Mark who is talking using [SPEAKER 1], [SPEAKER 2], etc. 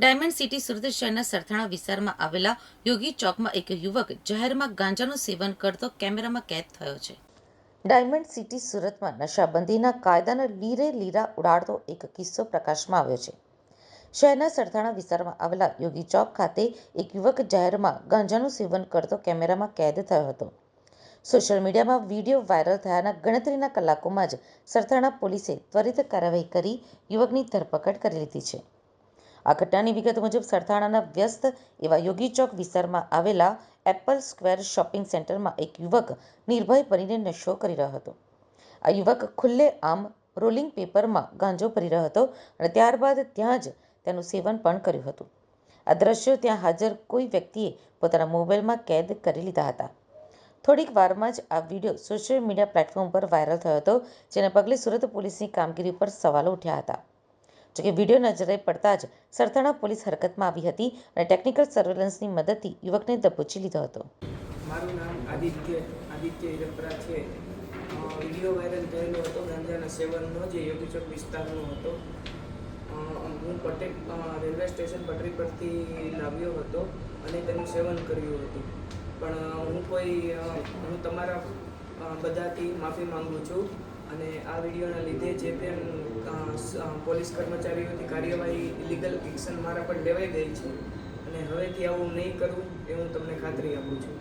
[SPEAKER 1] Diamond city Surat શહેરના સરથાણા વિસ્તારમાં આવેલા યોગી ચોકમાં એક યુવક જાહેરમાં ગાંજાનું સેવન કરતો કેમેરામાં કેદ થયો છે. ડાયમંડ સિટી સુરતમાં નશાબંધીના કાયદાના લીરે લીરા ઉડાડતો એક કિસ્સો પ્રકાશમાં આવ્યો છે. શહેરના સરથાણા વિસ્તારમાં આવેલા યોગી ચોક ખાતે એક યુવક જાહેરમાં ગાંજાનું સેવન કરતો કેમેરામાં કેદ થયો હતો. સોશિયલ મીડિયામાં વિડીયો વાયરલ થયાના ગણતરીના કલાકોમાં જ સરથાણા પોલીસે ત્વરિત કાર્યવાહી કરી યુવકની ધરપકડ કરી લીધી છે. આ ઘટનાની વિગત મુજબ સરથાણાના વ્યસ્ત એવા યોગી ચોક વિસ્તારમાં આવેલા એપલ સ્ક્વેર શોપિંગ સેન્ટરમાં એક યુવક નિર્ભય બનીને નશો કરી રહ્યો હતો. આ યુવક ખુલ્લે આમ રોલિંગ પેપરમાં ગાંજો ભરી રહ્યો હતો અને ત્યારબાદ ત્યાં જ તેનું સેવન પણ કર્યું હતું. આ દ્રશ્યો ત્યાં હાજર કોઈ વ્યક્તિએ પોતાના મોબાઈલમાં કેદ કરી લીધા હતા. થોડીક વારમાં જ આ વિડીયો સોશિયલ મીડિયા પ્લેટફોર્મ પર વાયરલ થયો હતો, જેને પગલે સુરત પોલીસની કામગીરી પર સવાલો ઉઠ્યા હતા. જોકે વિડીયો નજરે પડતા જ સરથાણા પોલીસ હરકતમાં આવી હતી અને ટેકનિકલ સર્વેલન્સની મદદથી યુવકને દબોચી લીધો હતો.
[SPEAKER 2] મારું નામ આદિત્ય હિરપરા છે. વિડીયો વાયરલ થયેલો હતો ગાંજાના સેવનનો, જે યોગી ચોક વિસ્તારનો હતો. હું પટેલ રેલવે સ્ટેશન પટરી પરથી લાવ્યો હતો અને તેનું સેવન કર્યું હતું. પણ હું તમારા બધાથી માફી માંગુ છું અને આ વિડીયોના લીધે જે પણ પોલીસ કર્મચારીઓથી કાર્યવાહી ઇલીગલ એક્શન મારા પર લેવાઈ ગઈ છે અને હવેથી આવું નહીં કરું એ હું તમને ખાતરી આપું છું.